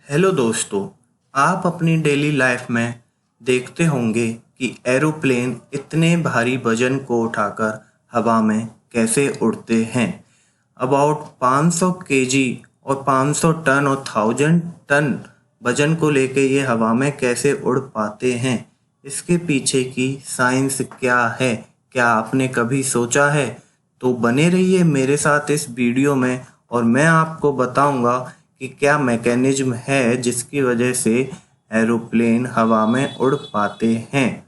Hello दोस्तों, आप अपनी डेली लाइफ में देखते होंगे कि एरोप्लेन इतने भारी वजन को उठाकर हवा में कैसे उड़ते हैं। अबाउट 500 केजी और 500 टन और 1000 टन वजन को लेके ये हवा में कैसे उड़ पाते हैं। इसके पीछे की साइंस क्या है, क्या आपने कभी सोचा है? तो बने रहिए मेरे साथ इस वीडियो में और मैं आपको बताऊंगा कि क्या मैकेनिज्म है जिसकी वजह से एरोप्लेन हवा में उड़ पाते हैं।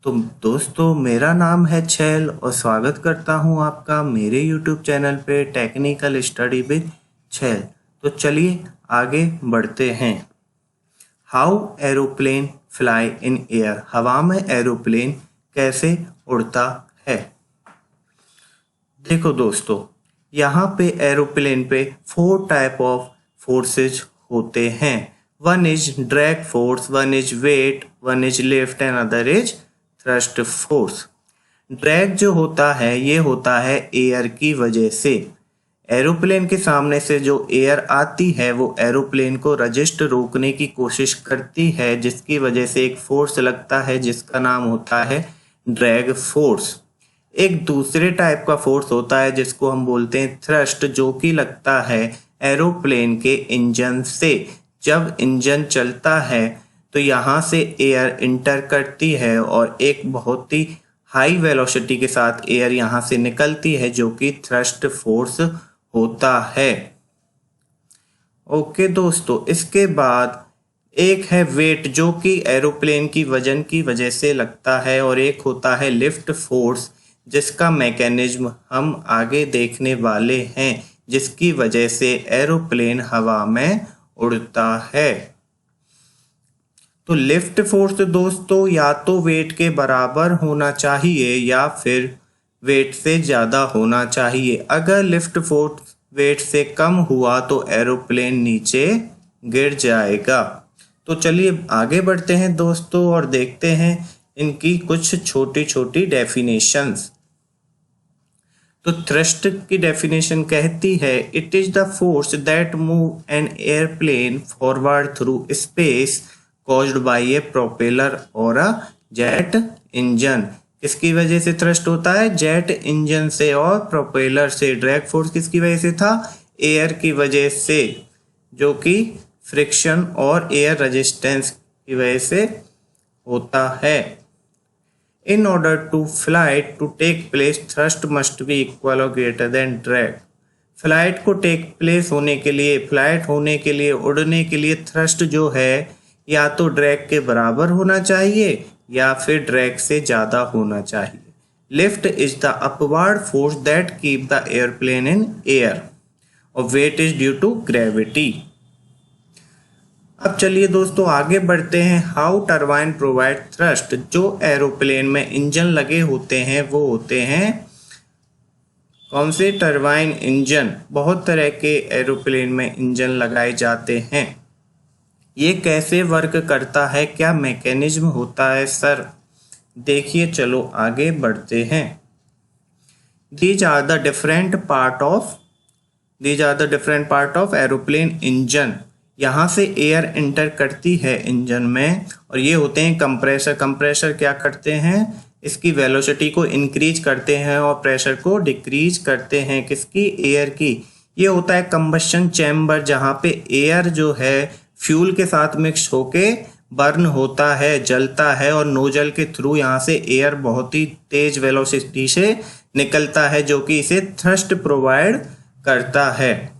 तो दोस्तों, मेरा नाम है छैल और स्वागत करता हूं आपका मेरे यूट्यूब चैनल पे टेक्निकल स्टडी विद छैल। तो चलिए आगे बढ़ते हैं। How aeroplane fly in air, हवा में एरोप्लेन कैसे उड़ता है। देखो दोस्तों, यहाँ पे एरोप्लेन पे 4 टाइप ऑफ फोर्सेज होते हैं। One is drag force, one is weight, one is lift and other is thrust force. Drag जो होता है ये होता है एयर की वजह से। एरोप्लेन के सामने से जो एयर आती है वो एरोप्लेन को रजिस्ट रोकने की कोशिश करती है, जिसकी वजह से एक फोर्स लगता है जिसका नाम होता है ड्रैग फोर्स। एक दूसरे टाइप का फोर्स होता है जिसको हम बोलते हैं थ्रस्ट, जो कि लगता है एरोप्लेन के इंजन से। जब इंजन चलता है तो यहाँ से एयर इंटर करती है और एक बहुत ही हाई वेलोसिटी के साथ एयर यहाँ से निकलती है, जो कि थ्रस्ट फोर्स होता है। ओके दोस्तों, इसके बाद एक है वेट, जो कि एरोप्लेन की वजन की वजह से लगता है, और एक होता है लिफ्ट फोर्स, जिसका मैकेनिज्म हम आगे देखने वाले हैं, जिसकी वजह से एरोप्लेन हवा में उड़ता है। तो लिफ्ट फोर्स दोस्तों या तो वेट के बराबर होना चाहिए या फिर वेट से ज़्यादा होना चाहिए। अगर लिफ्ट फोर्स वेट से कम हुआ तो एरोप्लेन नीचे गिर जाएगा। तो चलिए आगे बढ़ते हैं दोस्तों और देखते हैं इनकी कुछ छोटी छोटी डेफिनेशंस। तो थ्रस्ट की डेफिनेशन कहती है, it is the force that move an airplane forward through space caused by A propeller और अ जेट इंजन। किसकी वजह से थ्रस्ट होता है? जेट इंजन से और प्रोपेलर से। ड्रैग फोर्स किसकी वजह से था? एयर की वजह से, जो कि फ्रिक्शन और एयर रेजिस्टेंस की वजह से होता है। In order to flight to take place, thrust must be equal or greater than drag. Flight को टेक प्लेस होने के लिए, फ्लाइट होने के लिए, उड़ने के लिए थ्रस्ट जो है या तो ड्रैग के बराबर होना चाहिए या फिर ड्रैग से ज़्यादा होना चाहिए। Lift is the upward force that keep the airplane in air और weight is due to gravity. अब चलिए दोस्तों आगे बढ़ते हैं। How turbine provide thrust. जो एरोप्लेन में इंजन लगे होते हैं वो होते हैं कौन से? Turbine engine. बहुत तरह के एरोप्लेन में इंजन लगाए जाते हैं। ये कैसे वर्क करता है, क्या मैकेनिज्म होता है सर? देखिए, चलो आगे बढ़ते हैं। These are the different part of aeroplane engine. यहाँ से एयर इंटर करती है इंजन में और ये होते हैं कंप्रेसर। कंप्रेसर क्या करते हैं? इसकी वेलोसिटी को इंक्रीज करते हैं और प्रेशर को डिक्रीज करते हैं। किसकी? एयर की। ये होता है कंबशन चैम्बर, जहाँ पे एयर जो है फ्यूल के साथ मिक्स होके बर्न होता है, जलता है, और नोजल के थ्रू यहाँ से एयर बहुत ही तेज वेलोसिटी से निकलता है, जो कि इसे थ्रस्ट प्रोवाइड करता है।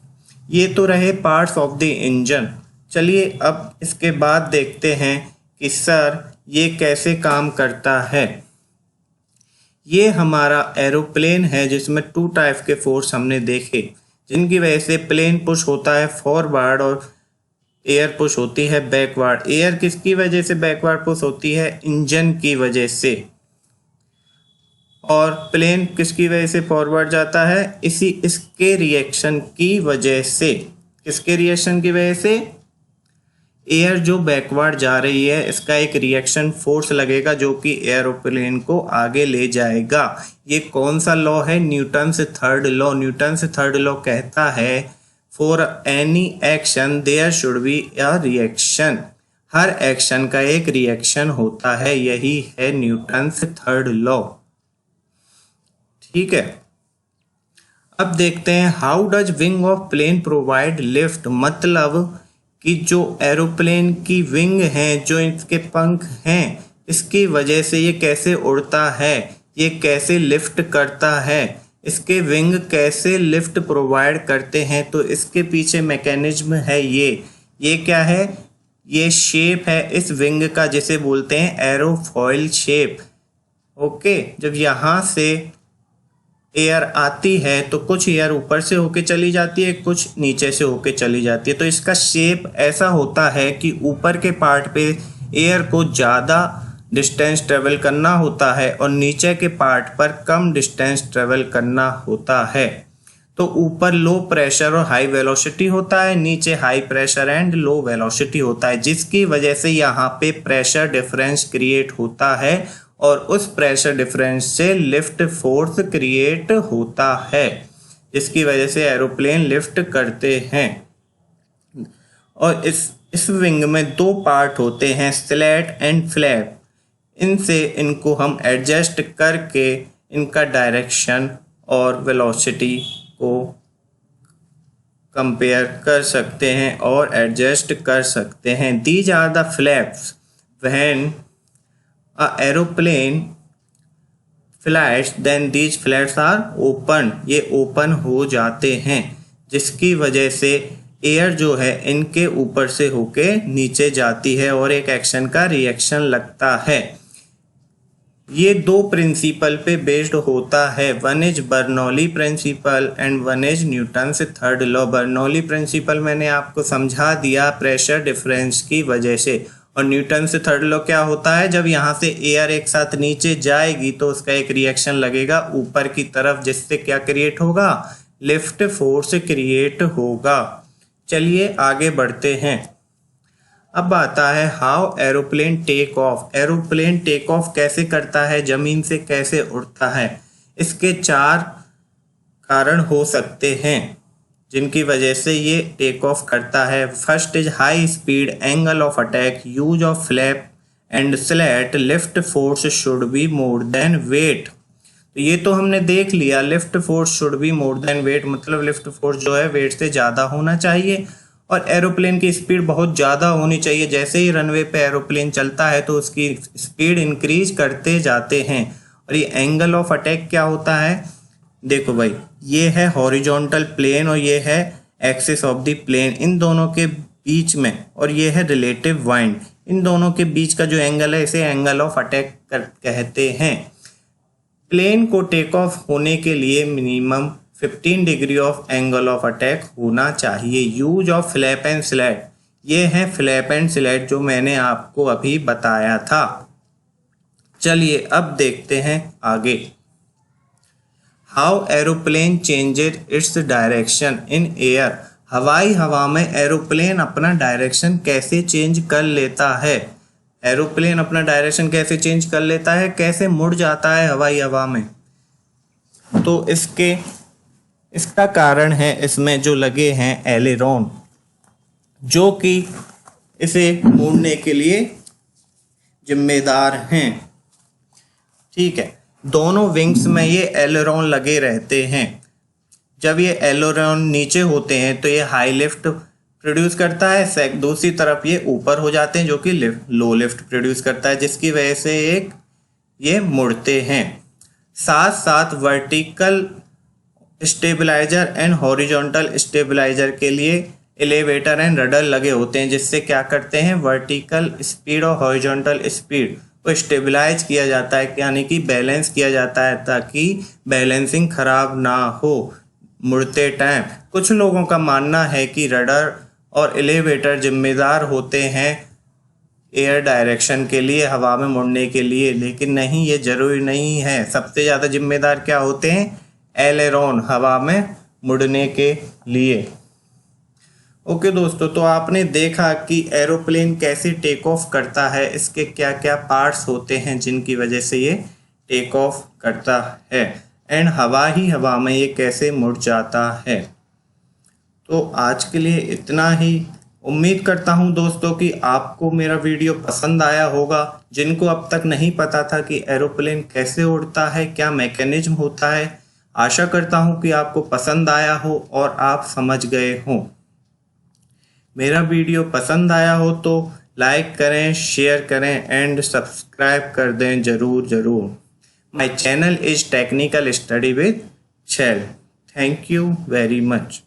ये तो रहे पार्ट्स ऑफ द इंजन। चलिए अब इसके बाद देखते हैं कि सर ये कैसे काम करता है। ये हमारा एरोप्लेन है जिसमें 2 टाइप के फोर्स हमने देखे, जिनकी वजह से प्लेन पुश होता है फॉरवर्ड और एयर पुश होती है बैकवर्ड। एयर किसकी वजह से बैकवर्ड पुश होती है? इंजन की वजह से। और प्लेन किसकी वजह से फॉरवर्ड जाता है? इसके रिएक्शन की वजह से। किसके रिएक्शन की वजह से? एयर जो बैकवर्ड जा रही है इसका एक रिएक्शन फोर्स लगेगा, जो कि एरोप्लेन को आगे ले जाएगा। ये कौन सा लॉ है? न्यूटन से थर्ड लॉ। न्यूटन से थर्ड लॉ कहता है for any action there should be a reaction. हर एक्शन का एक रिएक्शन होता है, यही है न्यूटन्स थर्ड लॉ। ठीक है, अब देखते हैं how does wing of plane provide lift. मतलब कि जो एरोप्लेन की विंग हैं, जो इसके पंख हैं, इसकी वजह से ये कैसे उड़ता है, ये कैसे लिफ्ट करता है, इसके विंग कैसे लिफ्ट प्रोवाइड करते हैं। तो इसके पीछे मैकेनिज्म है ये क्या है, ये शेप है इस विंग का, जिसे बोलते हैं एरोफॉइल शेप। ओके, जब यहाँ से एयर आती है तो कुछ एयर ऊपर से होके चली जाती है, कुछ नीचे से होके चली जाती है। तो इसका शेप ऐसा होता है कि ऊपर के पार्ट पे एयर को ज़्यादा डिस्टेंस ट्रेवल करना होता है और नीचे के पार्ट पर कम डिस्टेंस ट्रेवल करना होता है। तो ऊपर लो प्रेशर और हाई वेलोसिटी होता है, नीचे high pressure and low velocity होता है, जिसकी वजह से यहाँ पे प्रेशर डिफरेंस क्रिएट होता है और उस प्रेशर डिफरेंस से लिफ्ट फोर्स क्रिएट होता है, जिसकी वजह से एरोप्लेन लिफ्ट करते हैं। और इस विंग में दो पार्ट होते हैं, स्लैट एंड फ्लैप। इनको हम एडजस्ट करके इनका डायरेक्शन और वेलोसिटी को कंपेयर कर सकते हैं और एडजस्ट कर सकते हैं। These are the flaps when a aeroplane flies, then these flaps are open। ये ओपन हो जाते हैं, जिसकी वजह से एयर जो है इनके ऊपर से होके नीचे जाती है और एक एक्शन का रिएक्शन लगता है। ये दो प्रिंसिपल पे बेस्ड होता है, one is Bernoulli principle and one is Newton's third law. Bernoulli principle मैंने आपको समझा दिया प्रेशर डिफरेंस की वजह से, और न्यूटन से थर्ड लॉ क्या होता है, जब यहाँ से एयर एक साथ नीचे जाएगी तो उसका एक रिएक्शन लगेगा ऊपर की तरफ, जिससे क्या क्रिएट होगा, लिफ्ट फोर्स क्रिएट होगा। चलिए आगे बढ़ते हैं। अब आता है how aeroplane take off. Aeroplane take off कैसे करता है, जमीन से कैसे उड़ता है। इसके 4 कारण हो सकते हैं जिनकी वजह से ये टेक ऑफ करता है। First is high speed, angle of attack, use of flap and slat, lift force should be more than weight. तो ये तो हमने देख लिया, lift force should be more than weight, मतलब लिफ्ट फोर्स जो है वेट से ज़्यादा होना चाहिए और एरोप्लेन की स्पीड बहुत ज़्यादा होनी चाहिए। जैसे ही रनवे पे एरोप्लेन चलता है तो उसकी स्पीड इंक्रीज करते जाते हैं। और ये एंगल ऑफ अटैक क्या होता है, देखो भाई, ये है हॉरिजॉन्टल प्लेन और ये है एक्सिस ऑफ द प्लेन, इन दोनों के बीच में, और ये है रिलेटिव वाइंड, इन दोनों के बीच का जो एंगल है इसे एंगल ऑफ अटैक कहते हैं। प्लेन को टेक ऑफ होने के लिए minimum 15 degree of angle of attack होना चाहिए। Use of flap and slate, ये है फ्लैप एंड स्लैट जो मैंने आपको अभी बताया था। चलिए अब देखते हैं आगे। How aeroplane changes its direction in air. हवाई हवा में एरोप्लेन अपना डायरेक्शन कैसे चेंज कर लेता है। एरोप्लेन अपना डायरेक्शन कैसे चेंज कर लेता है, कैसे मुड़ जाता है हवाई हवा में। तो इसका कारण है इसमें जो लगे हैं एलेरोन, जो कि इसे मोड़ने के लिए जिम्मेदार हैं। ठीक है, दोनों विंग्स में ये एलेरोन लगे रहते हैं। जब ये एलेरोन नीचे होते हैं तो ये हाई लिफ्ट प्रोड्यूस करता है, दूसरी तरफ ये ऊपर हो जाते हैं जो कि लो लिफ्ट प्रोड्यूस करता है, जिसकी वजह से ये मुड़ते हैं। साथ साथ vertical stabiliser and horizontal stabiliser के लिए एलिवेटर एंड रडर लगे होते हैं, जिससे क्या करते हैं, वर्टिकल स्पीड और हॉरिजॉन्टल स्पीड को स्टेबलाइज किया जाता है, यानी कि बैलेंस किया जाता है, ताकि बैलेंसिंग खराब ना हो मुड़ते टाइम। कुछ लोगों का मानना है कि रडर और एलिवेटर जिम्मेदार होते हैं एयर डायरेक्शन के लिए, हवा में मुड़ने के लिए, लेकिन नहीं, ये जरूरी नहीं है। सबसे ज़्यादा जिम्मेदार क्या होते हैं, एलेरोन, हवा में मुड़ने के लिए। ओके दोस्तों, तो आपने देखा कि एरोप्लेन कैसे टेक ऑफ करता है, इसके क्या क्या पार्ट्स होते हैं जिनकी वजह से ये टेक ऑफ करता है, एंड हवा में ये कैसे मुड़ जाता है। तो आज के लिए इतना ही। उम्मीद करता हूँ दोस्तों कि आपको मेरा वीडियो पसंद आया होगा। जिनको अब तक नहीं पता था कि एरोप्लेन कैसे उड़ता है, क्या मैकेनिज्म होता है, आशा करता हूँ कि आपको पसंद आया हो और आप समझ गए हों। मेरा वीडियो पसंद आया हो तो लाइक करें, शेयर करें एंड सब्सक्राइब कर दें ज़रूर। My channel is technical study with Shail. Thank you very much.